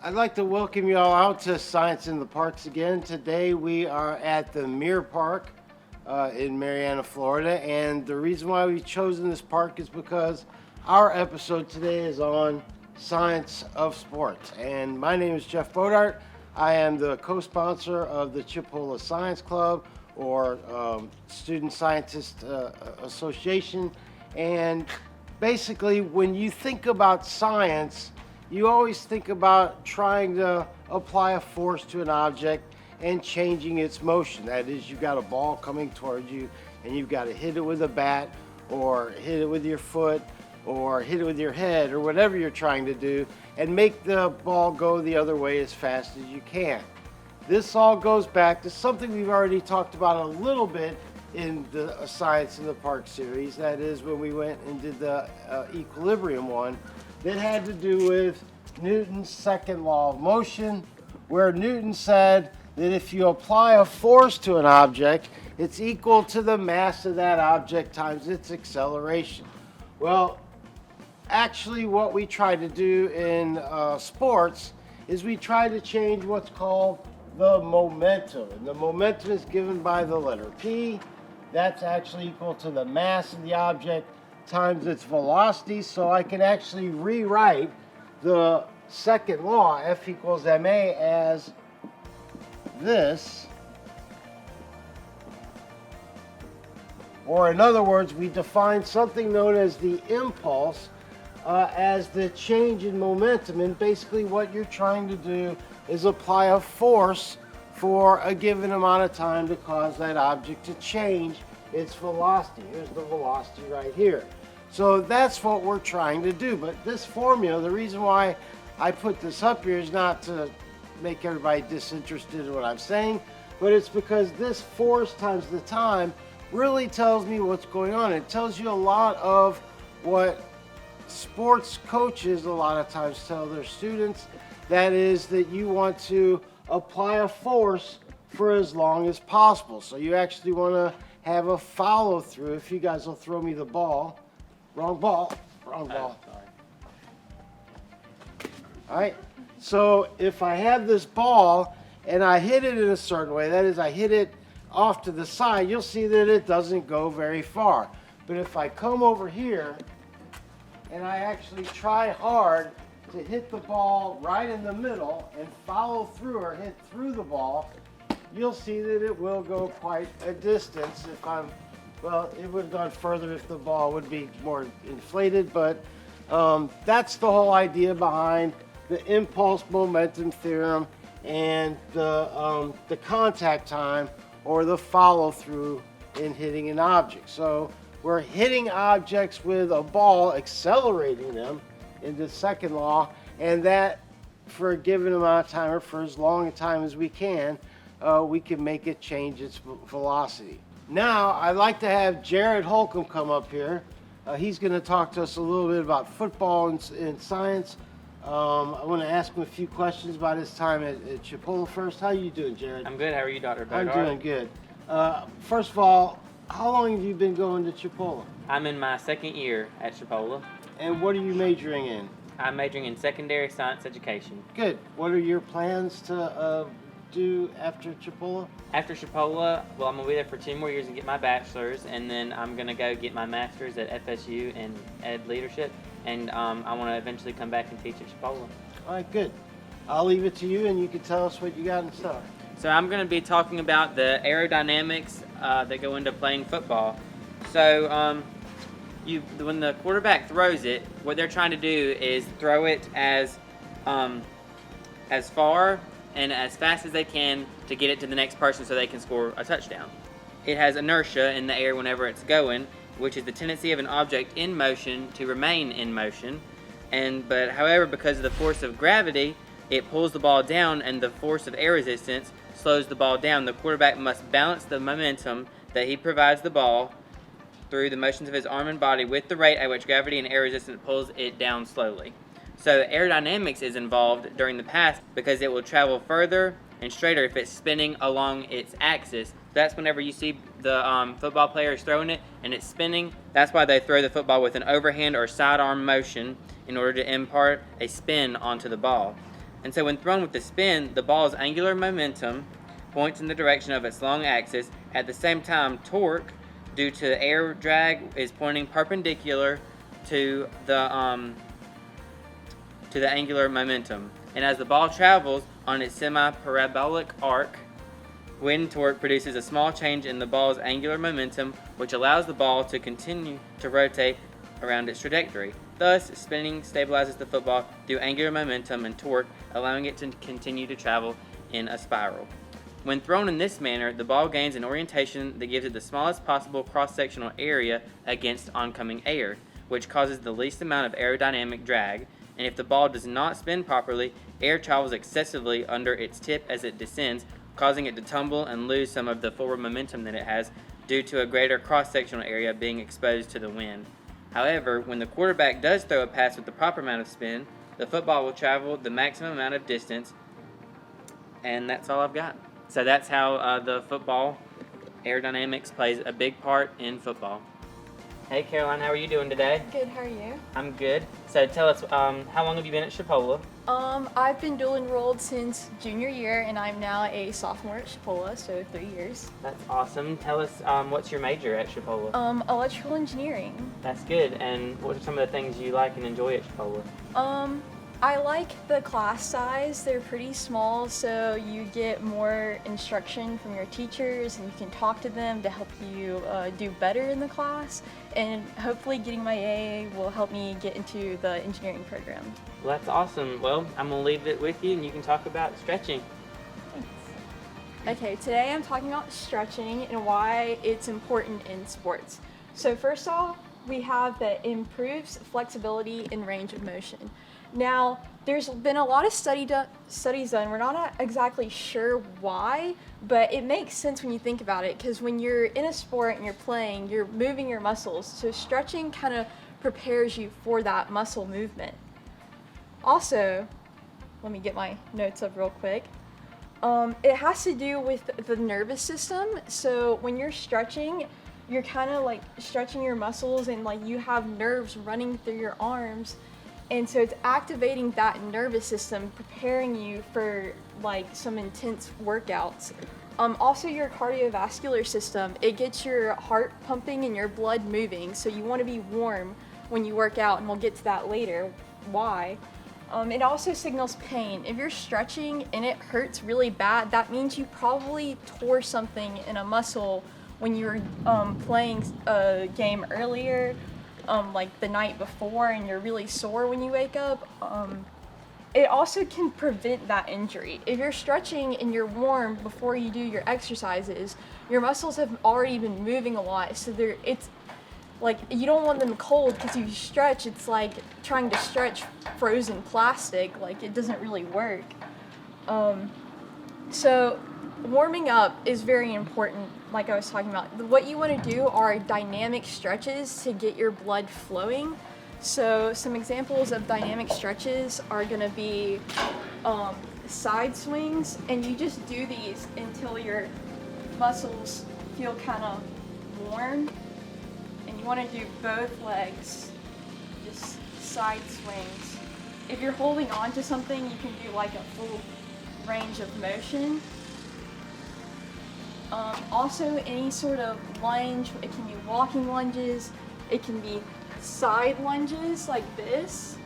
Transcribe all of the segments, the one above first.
I'd like to welcome you all out to Science in the Parks again. Today we are at the Muir Park in Marianna, Florida, and the reason why we've chosen this park is because our episode today is on science of sports. And my name is Jeff Bodart. I am the co-sponsor of the Chipola Science Club, or Student Scientist Association. And basically, when you think about science, you always think about trying to apply a force to an object and changing its motion. That is, you've got a ball coming towards you and you've got to hit it with a bat or hit it with your foot or hit it with your head or whatever you're trying to do and make the ball go the other way as fast as you can. This all goes back to something we've already talked about a little bit in the Science in the Park series. That is when we went and did the equilibrium one that had to do with Newton's second law of motion, where Newton said that if you apply a force to an object, it's equal to the mass of that object times its acceleration. Well, actually what we try to do in sports is we try to change what's called the momentum. And the momentum is given by the letter P. That's actually equal to the mass of the object times its velocity. So I can actually rewrite the second law, F equals ma, as this. Or in other words, we define something known as the impulse as the change in momentum. And basically what you're trying to do is apply a force for a given amount of time to cause that object to change its velocity. Here's the velocity right here. So that's what we're trying to do. But this formula, the reason why I put this up here is not to make everybody disinterested in what I'm saying, but it's because this force times the time really tells me what's going on. It tells you a lot of what sports coaches a lot of times tell their students. That is that you want to apply a force for as long as possible. So you actually want to have a follow through. If you guys will throw me the ball. Wrong ball. Wrong ball. Sorry. All right. So if I have this ball and I hit it in a certain way, that is I hit it off to the side, you'll see that it doesn't go very far. But if I come over here and I actually try hard to hit the ball right in the middle and follow through or hit through the ball, you'll see that it will go quite a distance. Well, it would have gone further if the ball would be more inflated, but that's the whole idea behind the impulse momentum theorem and the contact time or the follow through in hitting an object. So we're hitting objects with a ball, accelerating them in the second law, and that for a given amount of time or for as long a time as we can make it change its velocity. Now, I'd like to have Jared Holcomb come up here. He's going to talk to us a little bit about football and science. I want to ask him a few questions about his time at Chipola first. How are you doing, Jared? I'm good. How are you, Dr. Bodart? I'm doing good. First of all, how long have you been going to Chipola? I'm in my second year at Chipola. And what are you majoring in? I'm majoring in secondary science education. Good. What are your plans to do after Chipola? After Chipola, well, I'm going to be there for 2 more years and get my bachelor's, and then I'm going to go get my master's at FSU in ed leadership, and I want to eventually come back and teach at Chipola. All right, good. I'll leave it to you, and you can tell us what you got in store. So I'm going to be talking about the aerodynamics that go into playing football. So when the quarterback throws it, what they're trying to do is throw it as far and as fast as they can to get it to the next person so they can score a touchdown. It has inertia in the air whenever it's going, which is the tendency of an object in motion to remain in motion. But however, because of the force of gravity, it pulls the ball down, and the force of air resistance slows the ball down. The quarterback must balance the momentum that he provides the ball through the motions of his arm and body with the rate at which gravity and air resistance pulls it down slowly. So aerodynamics is involved during the pass because it will travel further and straighter if it's spinning along its axis. That's whenever you see the football players throwing it and it's spinning. That's why they throw the football with an overhand or sidearm motion in order to impart a spin onto the ball. And so when thrown with a spin, the ball's angular momentum points in the direction of its long axis. At the same time, torque, due to air drag, is pointing perpendicular to the angular momentum. And as the ball travels on its semi-parabolic arc, wind torque produces a small change in the ball's angular momentum, which allows the ball to continue to rotate around its trajectory. Thus, spinning stabilizes the football through angular momentum and torque, allowing it to continue to travel in a spiral. When thrown in this manner, the ball gains an orientation that gives it the smallest possible cross-sectional area against oncoming air, which causes the least amount of aerodynamic drag. And if the ball does not spin properly, air travels excessively under its tip as it descends, causing it to tumble and lose some of the forward momentum that it has due to a greater cross-sectional area being exposed to the wind. However, when the quarterback does throw a pass with the proper amount of spin, the football will travel the maximum amount of distance, and that's all I've got. So that's how the football aerodynamics plays a big part in football. Hey Caroline, how are you doing today? Good, how are you? I'm good. So tell us, how long have you been at Chipola? I've been dual enrolled since junior year, and I'm now a sophomore at Chipola, so 3 years. That's awesome. Tell us, what's your major at Chipola? Electrical engineering. That's good. And what are some of the things you like and enjoy at Chipola? I like the class size. They're pretty small, so you get more instruction from your teachers, and you can talk to them to help you do better in the class. And hopefully getting my AA will help me get into the engineering program. Well, that's awesome. Well, I'm going to leave it with you, and you can talk about stretching. Thanks. Okay, today I'm talking about stretching and why it's important in sports. So first off, we have that it improves flexibility and range of motion. Now, there's been a lot of studies done. We're not exactly sure why, but it makes sense when you think about it, because when you're in a sport and you're playing, you're moving your muscles. So stretching kind of prepares you for that muscle movement. Also, let me get my notes up real quick. It has to do with the nervous system. So when you're stretching, you're kind of like stretching your muscles, and like you have nerves running through your arms. And so it's activating that nervous system, preparing you for like some intense workouts. Also your cardiovascular system, it gets your heart pumping and your blood moving. So you want to be warm when you work out, and we'll get to that later, why. It also signals pain. If you're stretching and it hurts really bad, that means you probably tore something in a muscle when you were playing a game earlier. Like the night before, and you're really sore when you wake up. It also can prevent that injury. If you're stretching and you're warm before you do your exercises, your muscles have already been moving a lot, so it's like you don't want them cold, because if you stretch, it's like trying to stretch frozen plastic. Like it doesn't really work. So warming up is very important, like I was talking about. What you want to do are dynamic stretches to get your blood flowing. So some examples of dynamic stretches are going to be side swings, and you just do these until your muscles feel kind of warm. And you want to do both legs, just side swings. If you're holding on to something, you can do like a full range of motion. Also, any sort of lunge, it can be walking lunges, it can be side lunges like this.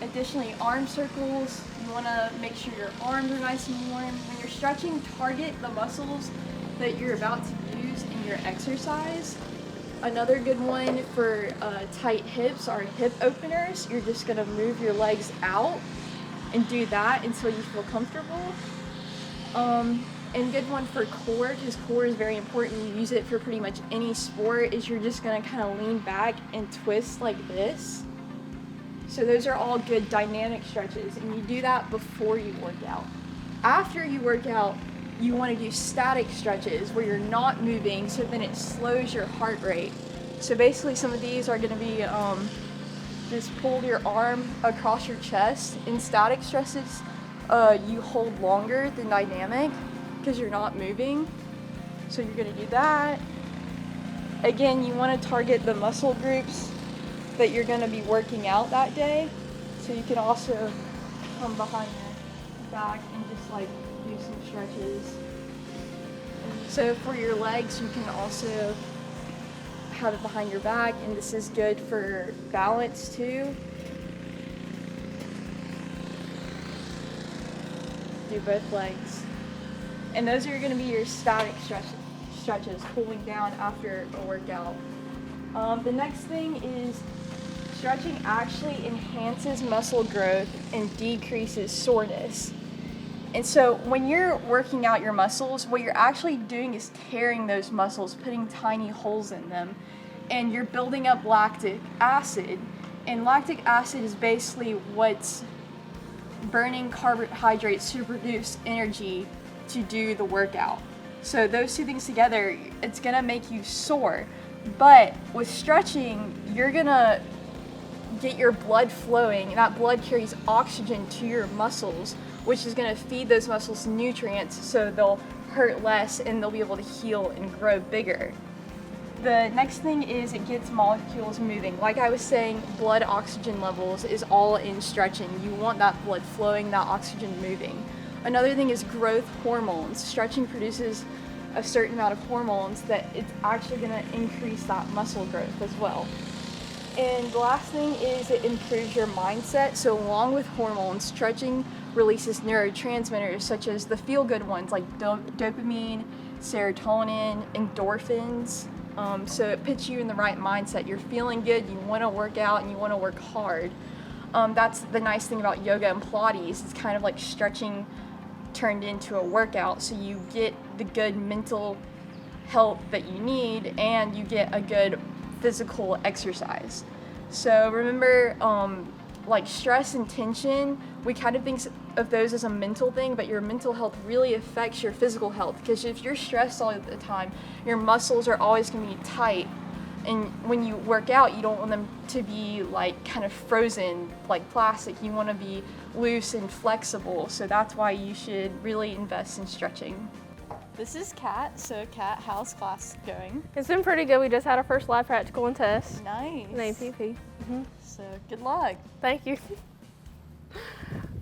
Additionally, arm circles, you want to make sure your arms are nice and warm. When you're stretching, target the muscles that you're about to use in your exercise. Another good one for tight hips are hip openers. You're just going to move your legs out and do that until you feel comfortable. And good one for core, because core is very important. You use it for pretty much any sport, is you're just going to kind of lean back and twist like this. So those are all good dynamic stretches, and you do that before you work out. After you work out, you want to do static stretches where you're not moving, so then it slows your heart rate. So basically some of these are going to be just pull your arm across your chest. In static stretches, you hold longer than dynamic because you're not moving. So you're going to do that. Again, you want to target the muscle groups that you're going to be working out that day. So you can also come behind your back and just like do some stretches. So for your legs, you can also have it behind your back, and this is good for balance too. Do both legs. And those are going to be your static stretches, cooling down after a workout. The next thing is stretching actually enhances muscle growth and decreases soreness. And so when you're working out your muscles, what you're actually doing is tearing those muscles, putting tiny holes in them, and you're building up lactic acid. And lactic acid is basically what's burning carbohydrates to produce energy to do the workout. So those two things together, it's gonna make you sore. But with stretching, you're gonna get your blood flowing, and that blood carries oxygen to your muscles, which is gonna feed those muscles nutrients so they'll hurt less and they'll be able to heal and grow bigger. The next thing is it gets molecules moving. Like I was saying, blood oxygen levels is all in stretching. You want that blood flowing, that oxygen moving. Another thing is growth hormones. Stretching produces a certain amount of hormones that it's actually going to increase that muscle growth as well. And the last thing is it improves your mindset. So along with hormones, stretching releases neurotransmitters such as the feel-good ones like dopamine, serotonin, endorphins. So it puts you in the right mindset. You're feeling good, you want to work out, and you want to work hard. That's the nice thing about yoga and Pilates. It's kind of like stretching turned into a workout. So you get the good mental health that you need, and you get a good physical exercise. So remember, like stress and tension, we kind of think of those as a mental thing, but your mental health really affects your physical health, because if you're stressed all the time, your muscles are always going to be tight, and when you work out, you don't want them to be like kind of frozen like plastic. You want to be loose and flexible, so that's why you should really invest in stretching. This is Kat. So Kat, how's class going? It's been pretty good. We just had our first live practical and test. Nice. In APP. So good luck. Thank you.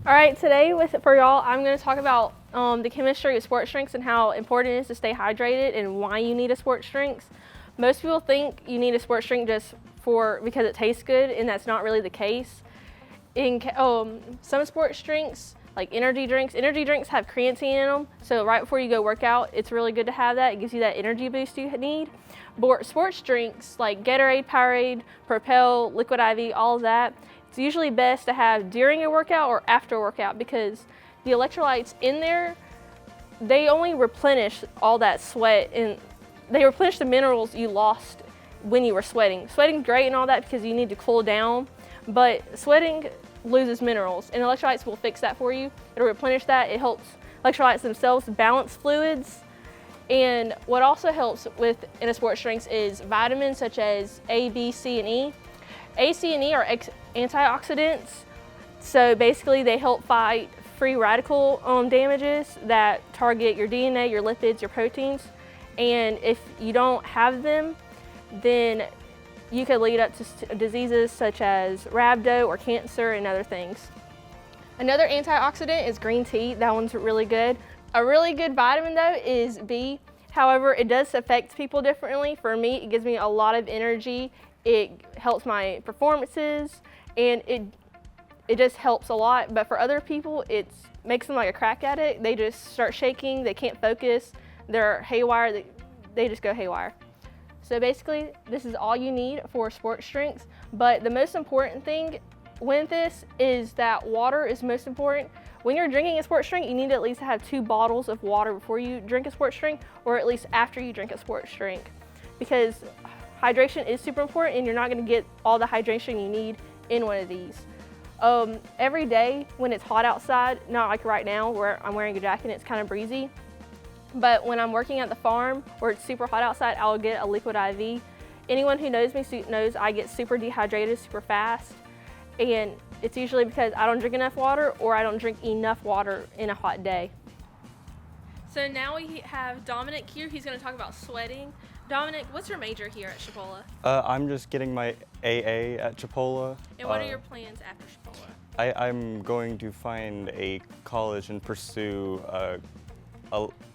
All right, today for y'all, I'm going to talk about the chemistry of sports drinks and how important it is to stay hydrated and why you need a sports drinks. Most people think you need a sports drink just because it tastes good, and that's not really the case. In some sports drinks, like energy drinks have creatine in them, so right before you go work out, it's really good to have that. It gives you that energy boost you need. But sports drinks like Gatorade, Powerade, Propel, Liquid IV, all of that, it's usually best to have during a workout or after a workout, because the electrolytes in there, they only replenish all that sweat, and they replenish the minerals you lost when you were sweating. Sweating's great and all that because you need to cool down, but sweating loses minerals, and electrolytes will fix that for you. It'll replenish that. It helps electrolytes themselves balance fluids. And what also helps in a sports drinks is vitamins such as A, B, C, and E. A, C, and E are antioxidants. So basically they help fight free radical damages that target your DNA, your lipids, your proteins. And if you don't have them, then you could lead up to diseases such as rhabdo or cancer and other things. Another antioxidant is green tea. That one's really good. A really good vitamin though is B. However, it does affect people differently. For me, it gives me a lot of energy. It helps my performances, and it just helps a lot. But for other people, it makes them like a crack addict. They just start shaking, they can't focus, they're haywire, they just go haywire. So basically, this is all you need for sports drinks. But the most important thing with this is that water is most important. When you're drinking a sports drink, you need to at least have 2 bottles of water before you drink a sports drink, or at least after you drink a sports drink, because hydration is super important, and you're not going to get all the hydration you need in one of these. Every day when it's hot outside, not like right now where I'm wearing a jacket and it's kind of breezy, but when I'm working at the farm where it's super hot outside, I'll get a liquid IV. Anyone who knows me knows I get super dehydrated super fast, and it's usually because I don't drink enough water or I don't drink enough water in a hot day. So now we have Dominic here. He's going to talk about sweating. Dominic, what's your major here at Chipola? I'm just getting my AA at Chipola. And what are your plans after Chipola? I'm going to find a college and pursue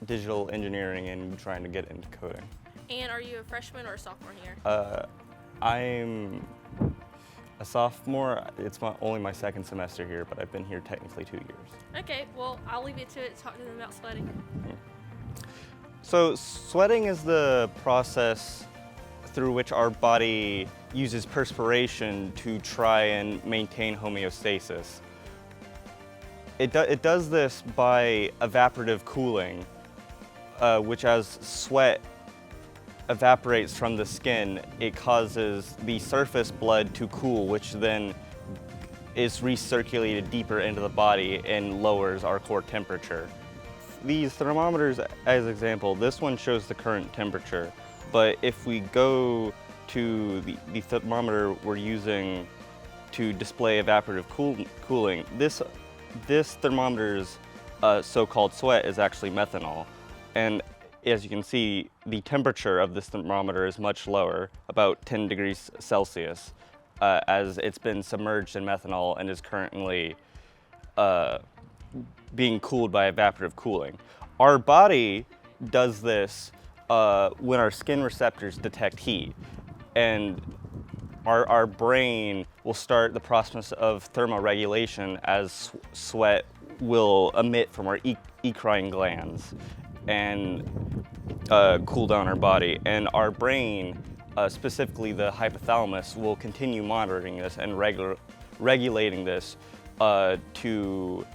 digital engineering and trying to get into coding. And are you a freshman or a sophomore here? I'm a sophomore. It's only my second semester here, but I've been here technically 2 years. Okay, well, I'll leave you to it. Talk to them about sweating. So sweating is the process through which our body uses perspiration to try and maintain homeostasis. It does this by evaporative cooling, which as sweat evaporates from the skin, it causes the surface blood to cool, which then is recirculated deeper into the body and lowers our core temperature. These thermometers, as example, this one shows the current temperature, but if we go to the thermometer we're using to display evaporative cooling, this thermometer's so-called sweat is actually methanol. And as you can see, the temperature of this thermometer is much lower, about 10 degrees Celsius, as it's been submerged in methanol and is currently being cooled by evaporative cooling. Our body does this when our skin receptors detect heat, and our brain will start the process of thermoregulation as sweat will emit from our eccrine glands and cool down our body. And our brain, specifically the hypothalamus, will continue monitoring this and regulating this to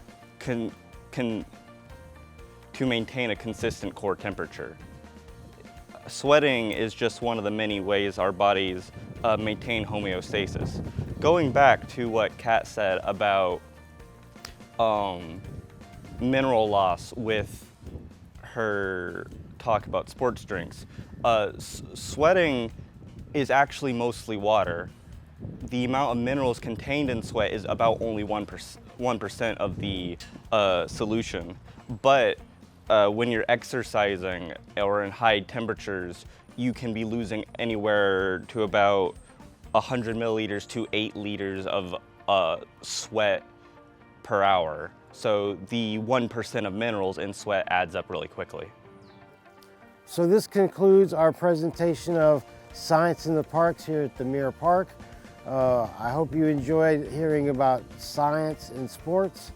maintain a consistent core temperature. Sweating is just one of the many ways our bodies maintain homeostasis. Going back to what Kat said about mineral loss with her talk about sports drinks, sweating is actually mostly water. The amount of minerals contained in sweat is about only 1% of the solution. But when you're exercising or in high temperatures, you can be losing anywhere to about 100 milliliters to 8 liters of sweat per hour. So the 1% of minerals in sweat adds up really quickly. So this concludes our presentation of Science in the Parks here at the Mirror Park. I hope you enjoyed hearing about science in sports.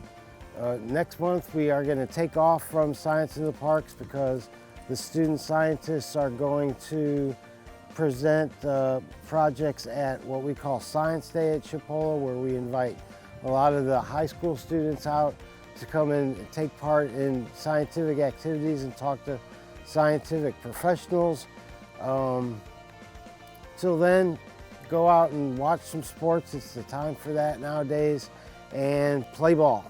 Next month we are going to take off from Science in the Parks because the student scientists are going to present projects at what we call Science Day at Chipola, where we invite a lot of the high school students out to come in and take part in scientific activities and talk to scientific professionals. Till then, go out and watch some sports. It's the time for that nowadays, and play ball.